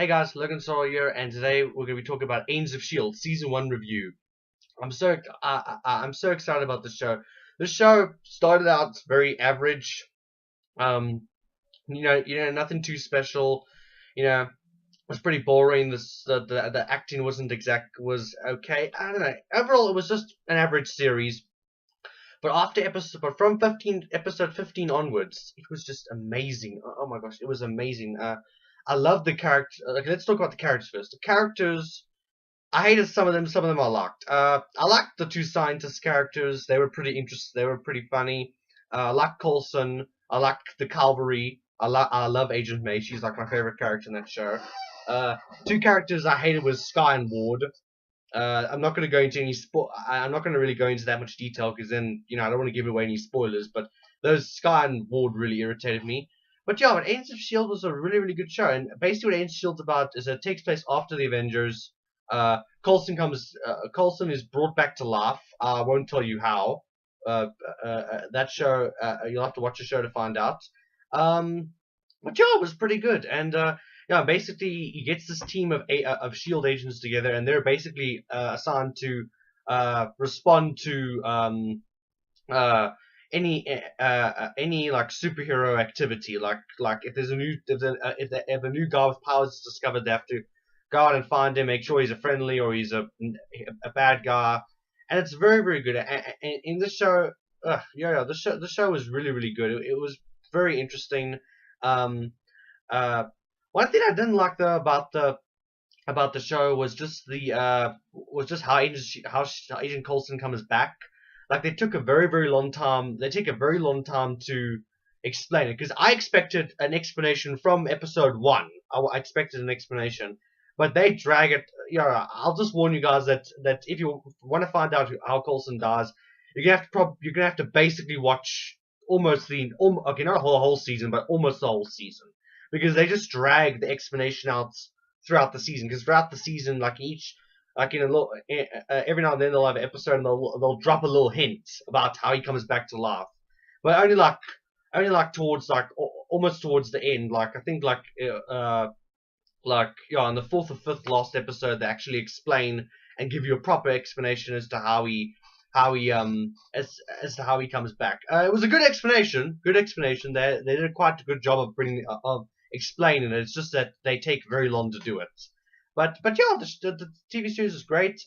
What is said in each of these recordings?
Hey guys, Logan Sawyer here, and today we're going to be talking about Agents of S.H.I.E.L.D. Season 1 review. I'm so excited about this show. This show started out very average. Um, nothing too special. It was pretty boring. The acting was okay. I don't know. Overall, it was just an average series. But from episode 15 onwards, it was just amazing. Oh my gosh, it was amazing. I love the character. Okay, let's talk about the characters first. The characters, I hated some of them. Some of them I liked. I liked the two scientist characters. They were pretty interesting. They were pretty funny. I liked Coulson. I liked the Cavalry. I love Agent May. She's like my favorite character in that show. Uh, Two characters I hated was Sky and Ward. I'm not going to go into I'm not going to really go into that much detail because then I don't want to give away any spoilers. But those Sky and Ward really irritated me. But yeah, but Agents of Shield was a really good show, and basically what Agents of Shield's about is that it takes place after the Avengers. Coulson is brought back to life. I won't tell you how. That show, you'll have to watch the show to find out. Um, but yeah, it was pretty good, and yeah, basically he gets this team of Shield agents together, and they're basically assigned to respond to uh, any like superhero activity, like if there's a new if a new guy with powers is discovered, they have to go out and find him, make sure he's a friendly or he's a bad guy, and it's very good. And in this show, the show was really good. It was very interesting. Um, uh, One thing I didn't like though about the show was just how Agent Coulson comes back. Like they took a very long time. They take a very long time to explain it because I expected an explanation from episode one. I expected an explanation, but they drag it. Yeah, I'll just warn you guys that if you want to find out how Coulson dies, you're gonna have to basically watch okay, not a whole season, but almost the whole season because they just drag the explanation out throughout the season. Because throughout the season, like in a little, every now and then they'll have an episode and they'll drop a little hint about how he comes back to life, but only like towards almost towards the end. Like I think yeah, in the fourth or fifth last episode they actually explain and give you a proper explanation as to as to how he comes back. It was a good explanation. Good explanation. They did quite a good job of bringing of explaining it. It's just that they take very long to do it. But yeah, the TV series is great.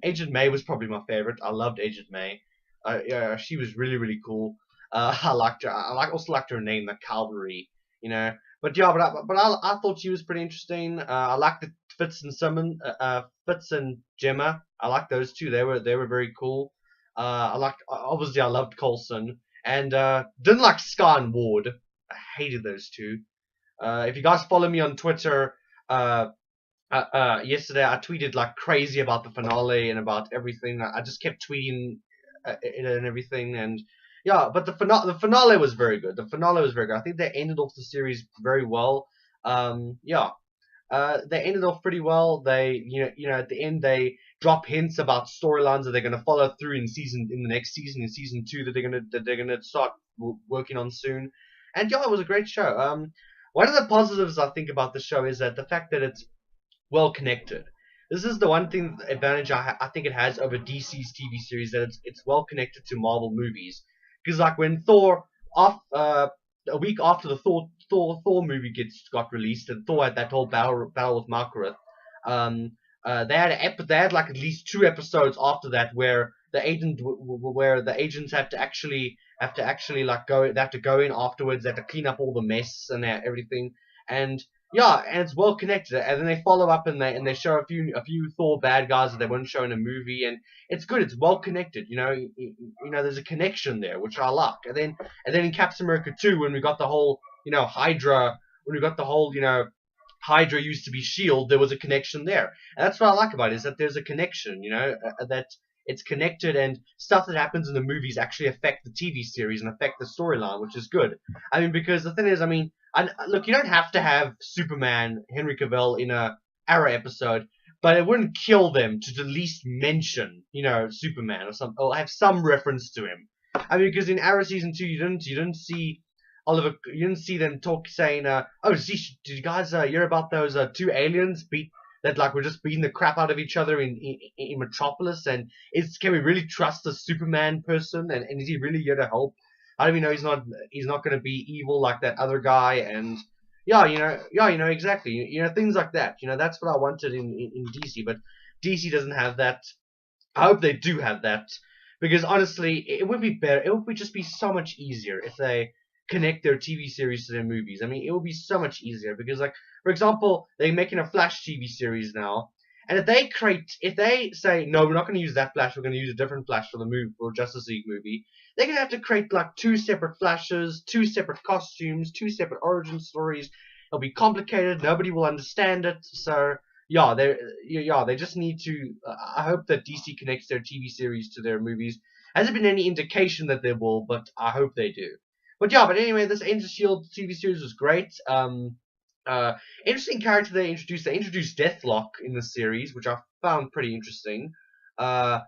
Agent May was probably my favorite. I loved Agent May. Yeah, she was really cool. I liked her. Also liked her name, the Cavalry. But yeah, I thought she was pretty interesting. I liked the Fitz and Gemma. I liked those two. They were very cool. I loved Coulson and didn't like Sky and Ward. I hated those two. If you guys follow me on Twitter, yesterday I tweeted like crazy about the finale and about everything. I just kept tweeting it and everything, and yeah. But the finale was very good. The finale was very good. I think they ended off the series very well. Yeah. They ended off pretty well. They, at the end they drop hints about storylines that they're going to follow through in the next season, in season 2 that they're gonna start working on soon. And yeah, it was a great show. One of the positives I think about the show is that the fact that it's well connected. This is the one thing advantage I think it has over DC's TV series, that it's well connected to Marvel movies. Because like when Thor off a week after the Thor movie got released, and Thor had that whole battle with Malkarith. They had like at least 2 episodes after that where the agents have to actually like go. They have to go in afterwards. They have to clean up all the mess and everything. And yeah, and it's well connected. And then they follow up and they show a few Thor bad guys that they wouldn't show in a movie, and it's good. It's well connected. There's a connection there, which I like. And then in Captain America 2, when we got the whole Hydra, Hydra used to be Shield, there was a connection there, and that's what I like about it, is that there's a connection. That it's connected, and stuff that happens in the movies actually affect the TV series and affect the storyline, which is good. I mean, because the thing is, look, you don't have to have Superman, Henry Cavill, in a Arrow episode, but it wouldn't kill them to at least mention, Superman or have some reference to him. I mean, because in Arrow season 2, you didn't see Oliver, you didn't see them talk saying, "Oh, did you guys hear about those two aliens that like were just beating the crap out of each other in Metropolis? And can we really trust the Superman person? And is he really here to help? How do we know he's not going to be evil like that other guy?" And yeah, exactly. Things like that. That's what I wanted in DC, but DC doesn't have that. I hope they do have that, because honestly, it would be better. It would just be so much easier if they connect their TV series to their movies. I mean, it would be so much easier because, like, for example, they're making a Flash TV series now, and if they say no, we're not going to use that Flash, we're going to use a different Flash for the movie for Justice League movie, they're going to have to create like two separate Flashes, two separate costumes, two separate origin stories. It'll be complicated. Nobody will understand it. So they just need to. I hope that DC connects their TV series to their movies. Hasn't been any indication that they will, but I hope they do. But anyway, this Agents of S.H.I.E.L.D. TV series was great. Uh, Interesting character they introduced. They introduced Deathlock in the series, which I found pretty interesting. I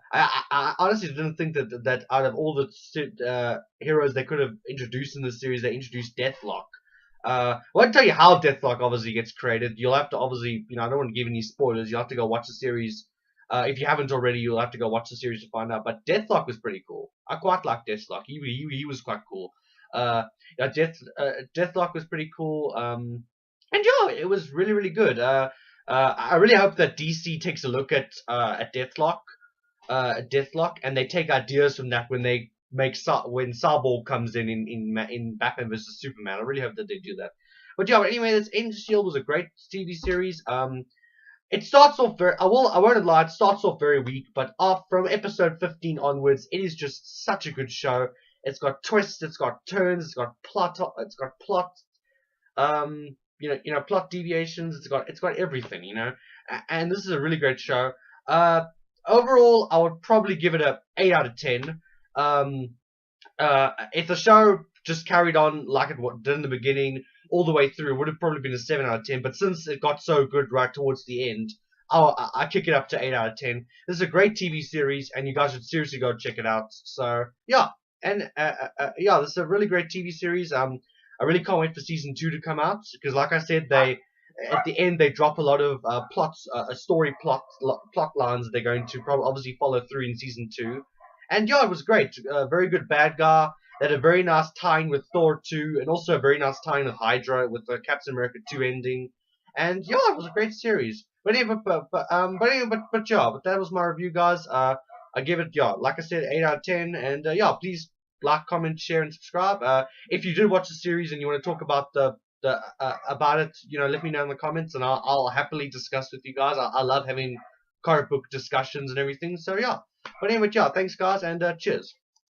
honestly didn't think that out of all the heroes they could have introduced in the series, they introduced Deathlock. I won't tell you how Deathlock obviously gets created. You'll have to obviously, I don't want to give any spoilers. You'll have to go watch the series. If you haven't already, you'll have to go watch the series to find out. But Deathlock was pretty cool. I quite like Deathlock. He was quite cool. Deathlock was pretty cool. And yeah, it was really really good. I really hope that DC takes a look at Deathlock, and they take ideas from that when they when Cyborg comes in Batman vs Superman. I really hope that they do that. But anyway, this Agents of S.H.I.E.L.D. was a great TV series. It starts off I won't lie, it starts off very weak, but from episode 15 onwards, it is just such a good show. It's got twists, it's got turns, it's got plot, plot deviations. It's got everything, and this is a really great show. Overall, I would probably give it a 8 out of 10. If the show just carried on like it did in the beginning, all the way through, it would have probably been a 7 out of 10. But since it got so good right towards the end, I kick it up to 8 out of 10. This is a great TV series, and you guys should seriously go check it out. So yeah, and this is a really great TV series. I really can't wait for season 2 to come out, because like I said, at the end they drop a lot of story plot lines that they're going to probably obviously follow through in season 2. And yeah, it was great. Very good bad guy. They had a very nice tie-in with Thor 2, and also a very nice tie-in with Hydra, with the Captain America 2 ending. And yeah, it was a great series. But yeah, but that was my review, guys. I give it, like I said, 8 out of 10. And please like, comment, share, and subscribe. If you did watch the series and you want to talk about about it, let me know in the comments, and I'll happily discuss with you guys. I love having comic book discussions and everything. So yeah. But anyway, thanks guys, and cheers.